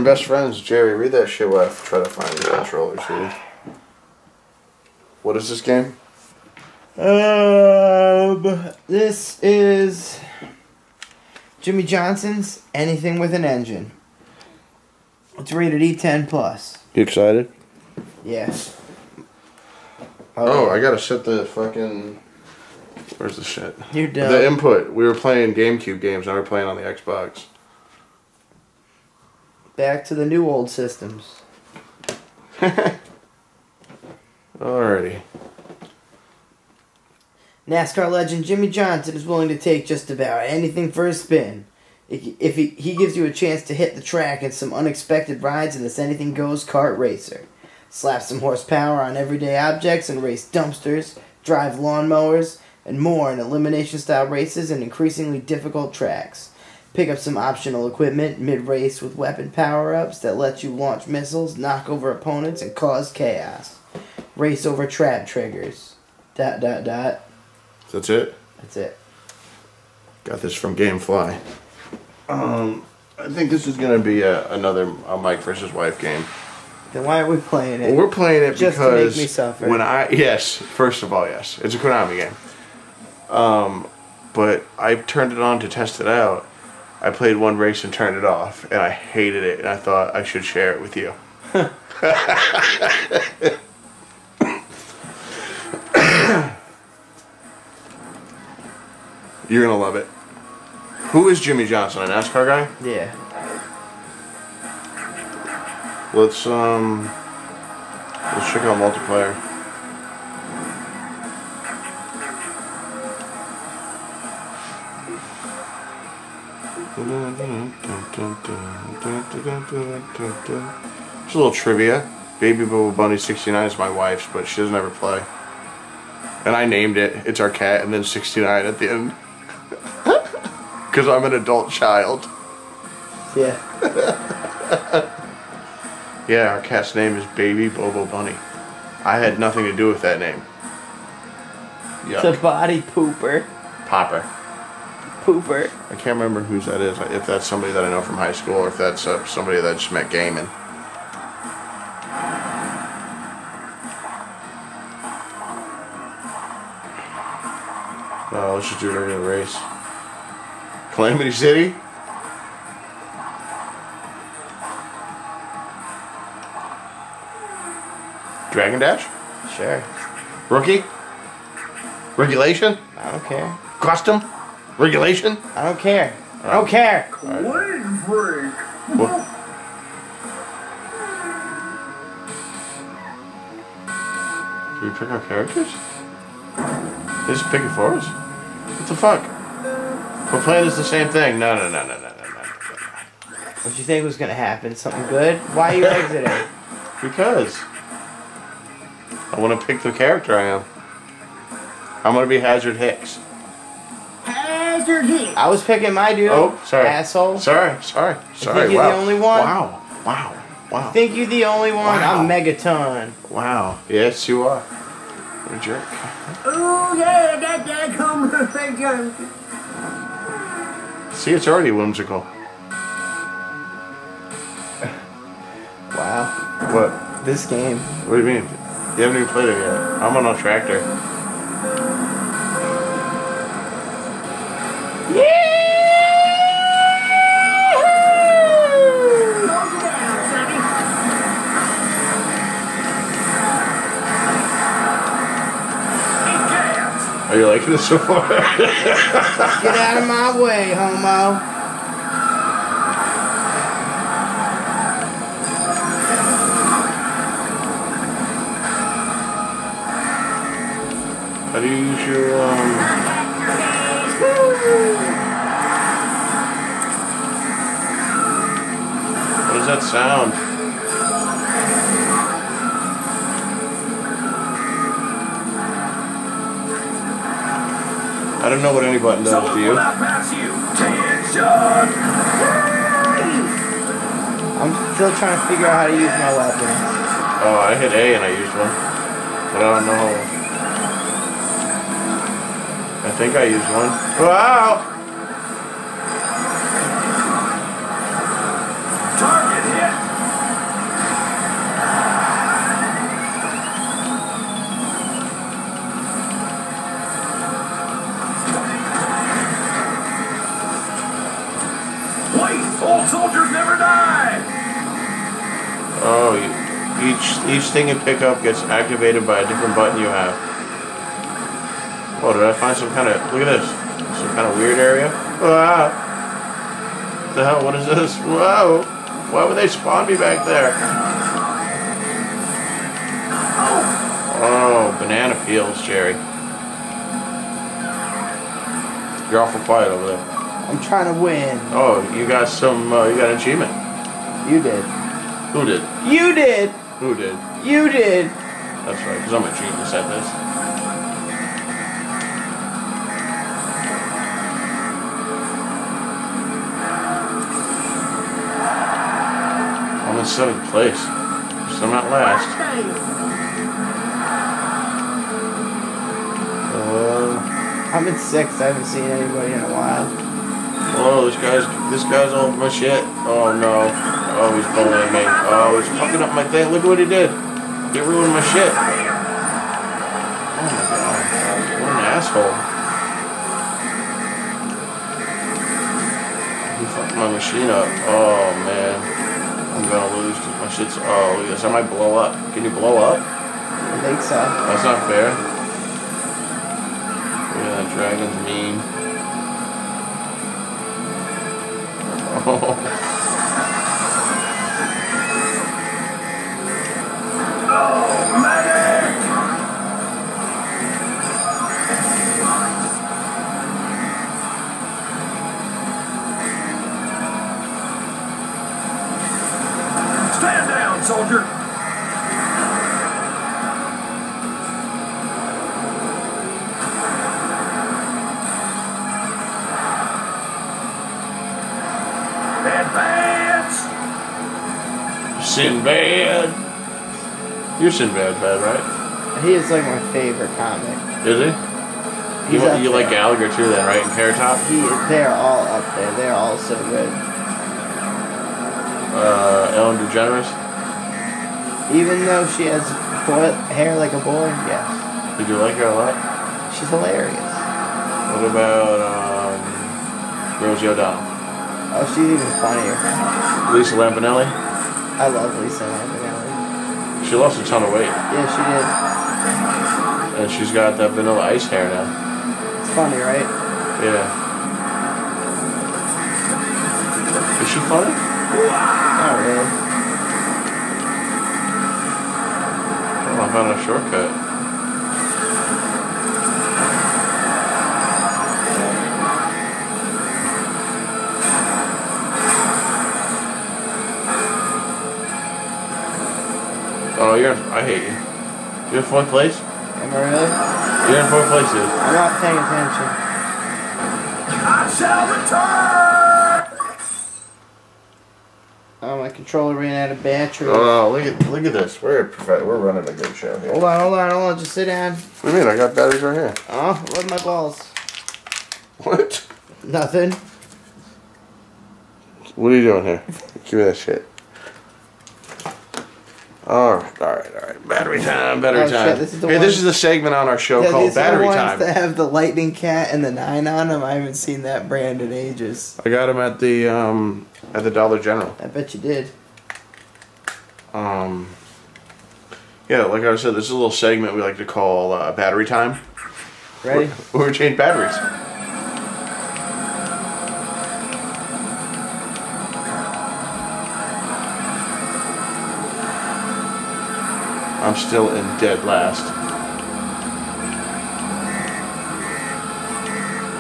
best friends, Jerry. Read that shit while I try to find your controllers here. What is this game? This is Jimmie Johnson's Anything with an Engine. It's rated E10+. You excited? Yes. Oh, I gotta set the fucking... Where's the shit? You're done. The input. We were playing GameCube games, now we're playing on the Xbox. Back to the new old systems. Alrighty. NASCAR legend Jimmie Johnson is willing to take just about anything for a spin. If he gives you a chance to hit the track in some unexpected rides in this anything goes kart racer. Slap some horsepower on everyday objects and race dumpsters, drive lawnmowers, and more in elimination-style races and increasingly difficult tracks. Pick up some optional equipment mid-race with weapon power-ups that let you launch missiles, knock over opponents, and cause chaos. Race over trap triggers. ... That's it? That's it. Got this from Gamefly. I think this is going to be another Mike versus wife game. Then why are we playing it? Well, we're playing it just because to make me suffer. Yes, first of all, yes. It's a Konami game. But I turned it on to test it out. I played one race and turned it off, and I hated it, and I thought I should share it with you. You're gonna love it. Who is Jimmie Johnson, a NASCAR guy? Yeah. Let's check out multiplayer. Just a little trivia. Baby Bubba Bunny 69 is my wife's, but she doesn't ever play. And I named it. It's our cat, and then 69 at the end. Because I'm an adult child. Yeah. Yeah, our cat's name is Baby Bobo Bunny. I had nothing to do with that name. Yuck. The body pooper. Popper. Pooper. I can't remember whose that is. If that's somebody that I know from high school, or if that's somebody that I just met gaming. Let's just do a regular race. Calamity City? Dragon Dash? Sure. Rookie? Regulation? I don't care. Custom? Regulation? I don't care. I don't care. What? Do we pick our characters? They just pick it for us? What the fuck? We're playing this the same thing. No. What you think was gonna happen? Something good? Why are you exiting? Because I want to pick the character I am. I'm gonna be Hazard Hicks. Hazard Hicks. I was picking my dude. Oh, sorry. Asshole. Sorry. I think you're Wow. the only one. Wow. I think you're the only one. Wow. I'm Megaton. Wow. Yes, you are. What a jerk. Oh yeah, that home gun. See, it's already whimsical. Wow. What? This game. What do you mean? You haven't even played it yet. I'm on a tractor. Are you liking this so far? Get out of my way, homo. How do you use your, What does that sound? I don't know what any button does, do you? I'm still trying to figure out how to use my weapon. Oh, I hit A and I used one. But I don't know. I think I used one. Wow! Target hit. Each thing you pick up gets activated by a different button you have. Oh, did I find some kind of... Look at this. Some kind of weird area. Wow. What the hell? What is this? Whoa. Why would they spawn me back there? Oh, banana peels, Jerry. You're awful quiet over there. I'm trying to win. Oh, you got some... you got an achievement. You did. Who did? You did. Who did? You did. That's right, because I'm a genius at this. I'm in 7th place. So I'm not last. I'm in 6th. I haven't seen anybody in a while. Oh, this guy's all over my shit. Oh no. Oh, he's bullying me. Oh, he's fucking up my thing. Look at what he did. He ruined my shit. Oh my god. What an asshole. He fucked my machine up. Oh man. I'm gonna lose because my shit's... Oh, yes, I might blow up. Can you blow up? I think so. That's not fair. Yeah, that dragon's mean. Oh. Stand down, soldier. Advance. Sinbad. You're Sinbad, right? He is like my favorite comic. Is he? He's up You like there. Gallagher too then, right? And Carrot Top? They're all up there. They're all so good. Ellen DeGeneres? Even though she has hair like a boy, yes. Did you like her a lot? She's hilarious. What about Rosie O'Donnell? Oh, she's even funnier. Lisa Lampanelli? I love Lisa Lampanelli. She lost a ton of weight. Yeah, she did. And she's got that Vanilla Ice hair now. It's funny, right? Yeah. Is she funny? Not really. Oh, I found a shortcut. Oh, I hate you. You're in 4th place? Am I really? You're in 4th place, dude. I'm not paying attention. I shall return. Oh, my controller ran out of battery. Oh, look at this. We're running a good show here. Hold on. Just sit down. What do you mean? I got batteries right here. Oh, what are my balls? What? Nothing. What are you doing here? Give me that shit. Alright. Battery time. Shit, this is the segment on our show called Battery Time. That have the lightning cat and the 9 on them. I haven't seen that brand in ages. I got them at the Dollar General. I bet you did. Yeah, like I said, this is a little segment we like to call Battery Time. Ready? Where we change batteries. I'm still in dead last.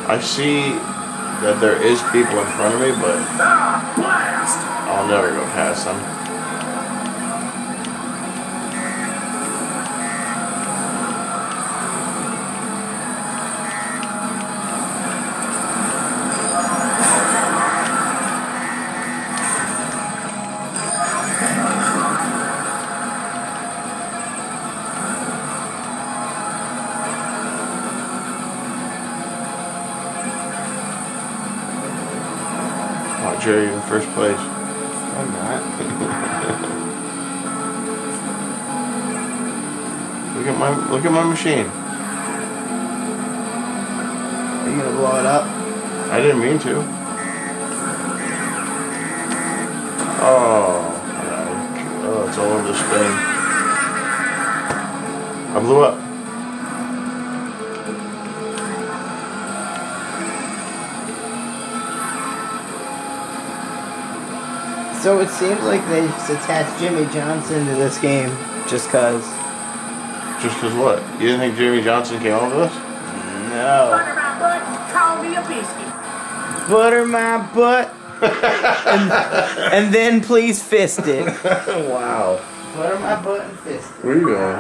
I see that there is people in front of me, but Blast. I'll never go past them. Oh, Jerry, you're in 1st place. I'm not. Look at my machine. Are you gonna blow it up? I didn't mean to. Oh, it's all over the screen. I blew up. So it seems like they've attached Jimmie Johnson to this game just cause. Just cause what? You didn't think Jimmie Johnson came up with this? No. Butter my butt, call me a biscuit. Butter my butt. and then please fist it. Wow. Butter my butt and fist it. Where are you going?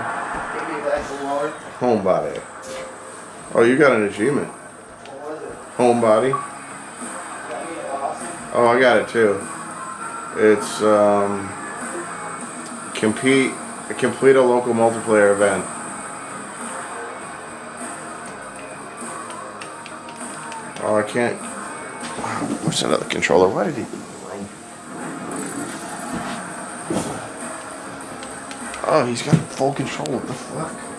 Give me a glass of water. Homebody. Oh, you got an achievement. What was it? Homebody. Got me a Lawson. Oh, I got it too. It's complete a local multiplayer event. Oh, I can't. Wow, what's another controller? Why did he? Oh, he's got full control. What the fuck?